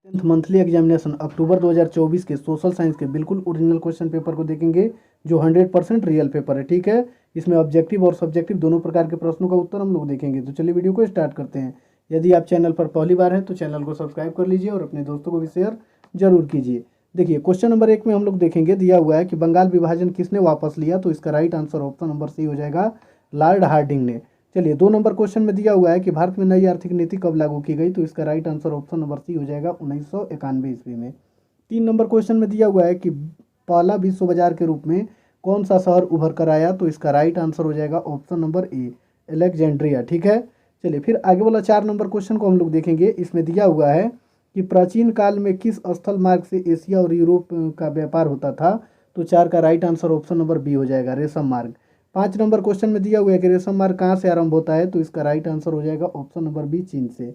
Monthly examination अक्टूबर 2024 के social science के बिल्कुल ओरिजिनल क्वेश्चन पेपर को देखेंगे, जो 100% रियल पेपर है। ठीक है, इसमें ऑब्जेक्टिव और सब्जेक्टिव दोनों प्रकार के प्रश्नों का उत्तर हम लोग देखेंगे। तो चलिए वीडियो को स्टार्ट करते हैं। यदि आप चैनल पर पहली बार हैं तो चैनल को सब्सक्राइब कर लीजिए और अपने दोस्तों को भी शेयर जरूर कीजिए। देखिए क्वेश्चन नंबर 1 में हम लोग देखेंगे, दिया हुआ है कि बंगाल विभाजन किसने वापस लिया, तो इसका right answer option number C हो जाएगा, लॉर्ड हार्डिंग ने। चलिए 2 नंबर क्वेश्चन में दिया हुआ है कि भारत में नई आर्थिक नीति कब लागू की गई, तो इसका right answer option number C हो जाएगा 1991 ईस्वी में। 3 नंबर क्वेश्चन में दिया हुआ है कि पहला विश्व बाजार के रूप में कौन सा शहर उभर कर आया, तो इसका राइट आंसर हो जाएगा ऑप्शन नंबर ए, अलेक्जेंड्रिया। ठीक है, चलिए फिर आगे वाला 4 नंबर क्वेश्चन को हम लोग देखेंगे। इसमें दिया हुआ है कि प्राचीन काल में किस स्थल मार्ग से एशिया और यूरोप का व्यापार होता था, तो 4 का right answer option number B हो जाएगा, रेशम मार्ग। 5 नंबर क्वेश्चन में दिया हुआ है कि रेशम मार्ग कहाँ से आरंभ होता है, तो इसका राइट आंसर हो जाएगा ऑप्शन नंबर बी, चीन से।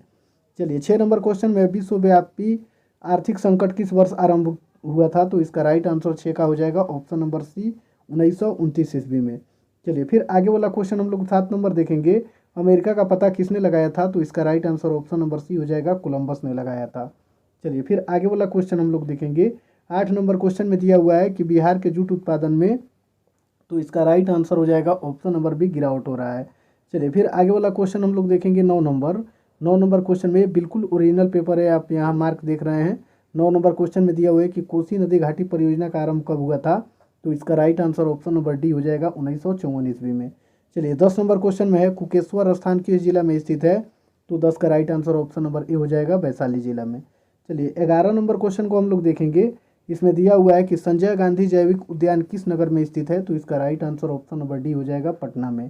चलिए 6 नंबर क्वेश्चन में विश्वव्यापी आर्थिक संकट किस वर्ष आरंभ हुआ था, तो इसका राइट आंसर 6 का हो जाएगा ऑप्शन नंबर सी, 1929 ईस्वी में। चलिए फिर आगे वाला क्वेश्चन हम लोग 7 नंबर देखेंगे, अमेरिका का पता किसने लगाया था, तो इसका right answer option number C हो जाएगा, कोलंबस ने लगाया था। चलिए फिर आगे वाला क्वेश्चन हम लोग देखेंगे। 8 नंबर क्वेश्चन में दिया हुआ है कि बिहार के जूट उत्पादन में, तो इसका राइट आंसर हो जाएगा ऑप्शन नंबर बी, गिरावट हो रहा है। चलिए फिर आगे वाला क्वेश्चन हम लोग देखेंगे 9 नंबर क्वेश्चन में बिल्कुल ओरिजिनल पेपर है, आप यहाँ मार्क देख रहे हैं। 9 नंबर क्वेश्चन में दिया हुआ है कि कोसी नदी घाटी परियोजना का आरंभ कब हुआ था, तो इसका right answer option number D हो जाएगा 1954 ईस्वी में। चलिए 10 नंबर क्वेश्चन में है कुकेश्वर स्थान किस जिला में स्थित है, तो 10 का right answer option number A हो जाएगा, वैशाली जिला में। चलिए 11 नंबर क्वेश्चन को हम लोग देखेंगे। इसमें दिया हुआ है कि संजय गांधी जैविक उद्यान किस नगर में स्थित है, तो इसका right answer option number D हो जाएगा, पटना में।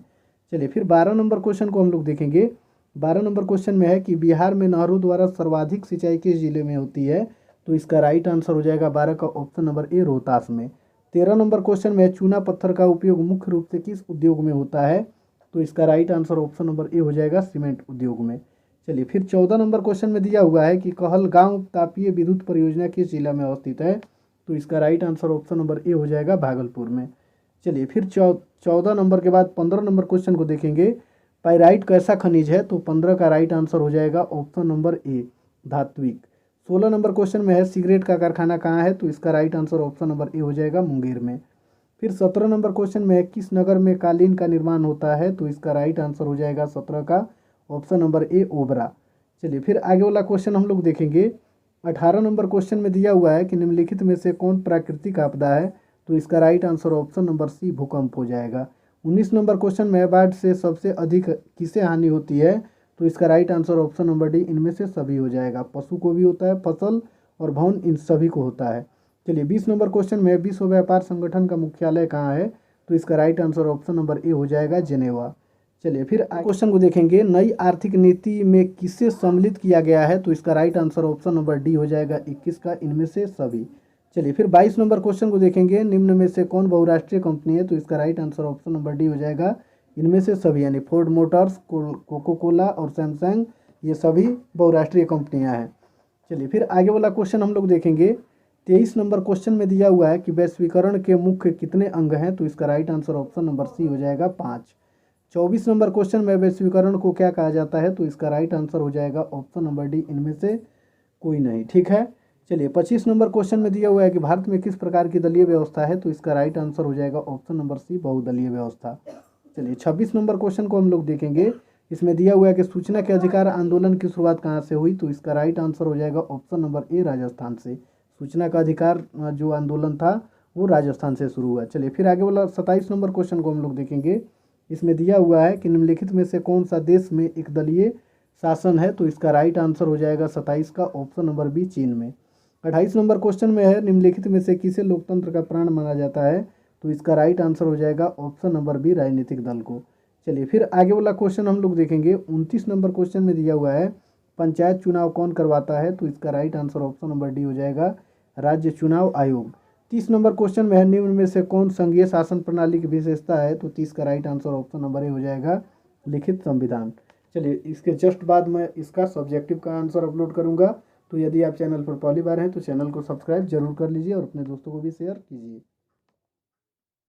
चलिए फिर 12 नंबर क्वेश्चन को हम लोग देखेंगे। 12 नंबर क्वेश्चन में है कि बिहार में नहरों द्वारा सर्वाधिक सिंचाई किस जिले में होती है, तो इसका राइट आंसर हो जाएगा 12 का ऑप्शन नंबर ए, रोहतास में। 13 नंबर क्वेश्चन में चूना पत्थर का उपयोग मुख्य रूप से किस उद्योग में होता है, तो इसका right answer option number A हो जाएगा, सीमेंट उद्योग में। चलिए फिर 14 नंबर क्वेश्चन में दिया हुआ है कि कहलगांव तापीय विद्युत परियोजना किस जिला में अवस्थित है, तो इसका right answer option number A हो जाएगा, भागलपुर में। चलिए फिर 14 नंबर के बाद 15 नंबर क्वेश्चन को देखेंगे। पाइराइट कैसा खनिज है, तो 15 का राइट आंसर हो जाएगा ऑप्शन नंबर ए, धात्विक। 16 नंबर क्वेश्चन में है सिगरेट का कारखाना कहाँ है, तो इसका right answer option number A हो जाएगा, मुंगेर में। फिर 17 नंबर क्वेश्चन में है किस नगर में कालीन का निर्माण होता है, तो इसका राइट आंसर हो जाएगा 17 का ऑप्शन नंबर ए, ओबरा। चलिए फिर आगे वाला क्वेश्चन हम लोग देखेंगे। 18 नंबर क्वेश्चन में दिया हुआ है कि निम्नलिखित में से कौन प्राकृतिक आपदा है, तो इसका right answer option number C, भूकंप हो जाएगा। 19 नंबर क्वेश्चन में बाढ़ से सबसे अधिक किसे हानि होती है, तो इसका right answer option number D, इनमें से सभी हो जाएगा, पशु को भी होता है, फसल और भवन, इन सभी को होता है। चलिए 20 नंबर क्वेश्चन में विश्व व्यापार संगठन का मुख्यालय कहाँ है, तो इसका right answer option number A हो जाएगा, जेनेवा। चलिए फिर क्वेश्चन को देखेंगे, नई आर्थिक नीति में किसे सम्मिलित किया गया है, तो इसका right answer option number D हो जाएगा, 21 का, इनमें से सभी। चलिए फिर 22 नंबर क्वेश्चन को देखेंगे, निम्न में से कौन बहुराष्ट्रीय कंपनी है, तो इसका right answer option number D हो जाएगा, इनमें से सभी, यानी फोर्ड मोटर्स, कोको कोला और सैमसंग, ये सभी बहुराष्ट्रीय कंपनियां हैं। चलिए फिर आगे वाला क्वेश्चन हम लोग देखेंगे। 23 नंबर क्वेश्चन में दिया हुआ है कि वैश्वीकरण के मुख्य कितने अंग हैं, तो इसका right answer option number C हो जाएगा, 5। 24 नंबर क्वेश्चन में वैश्वीकरण को क्या कहा जाता है, तो इसका राइट आंसर हो जाएगा ऑप्शन नंबर डी, इनमें से कोई नहीं। ठीक है, चलिए 25 नंबर क्वेश्चन में दिया हुआ है कि भारत में किस प्रकार की दलीय व्यवस्था है, तो इसका राइट आंसर हो जाएगा ऑप्शन नंबर सी, बहुदलीय व्यवस्था। चलिए 26 नंबर क्वेश्चन को हम लोग देखेंगे। इसमें दिया हुआ है कि सूचना के अधिकार आंदोलन की शुरुआत कहाँ से हुई, तो इसका राइट आंसर हो जाएगा ऑप्शन नंबर ए, राजस्थान से। सूचना का अधिकार जो आंदोलन था वो राजस्थान से शुरू हुआ। चलिए फिर आगे वाला 27 नंबर क्वेश्चन को हम लोग देखेंगे। इसमें दिया हुआ है कि निम्नलिखित में से कौन सा देश में एक दलीय शासन है, तो इसका राइट आंसर हो जाएगा 27 का ऑप्शन नंबर बी, चीन में। 28 नंबर क्वेश्चन में है निम्नलिखित में से किसे लोकतंत्र का प्राण माना जाता है, तो इसका राइट आंसर हो जाएगा ऑप्शन नंबर बी, राजनीतिक दल को। चलिए फिर आगे वाला क्वेश्चन हम लोग देखेंगे। 29 नंबर क्वेश्चन में दिया हुआ है पंचायत चुनाव कौन करवाता है, तो इसका right answer option number D हो जाएगा, राज्य चुनाव आयोग। 30 नंबर क्वेश्चन में है निम्न में से कौन संघीय शासन प्रणाली की विशेषता है, तो 30 का right answer option number A हो जाएगा, लिखित संविधान। चलिए इसके जस्ट बाद मैं इसका सब्जेक्टिव का आंसर अपलोड करूंगा, तो यदि आप चैनल पर पहली बार हैं तो चैनल को सब्सक्राइब जरूर कर लीजिए और अपने दोस्तों को भी शेयर कीजिए।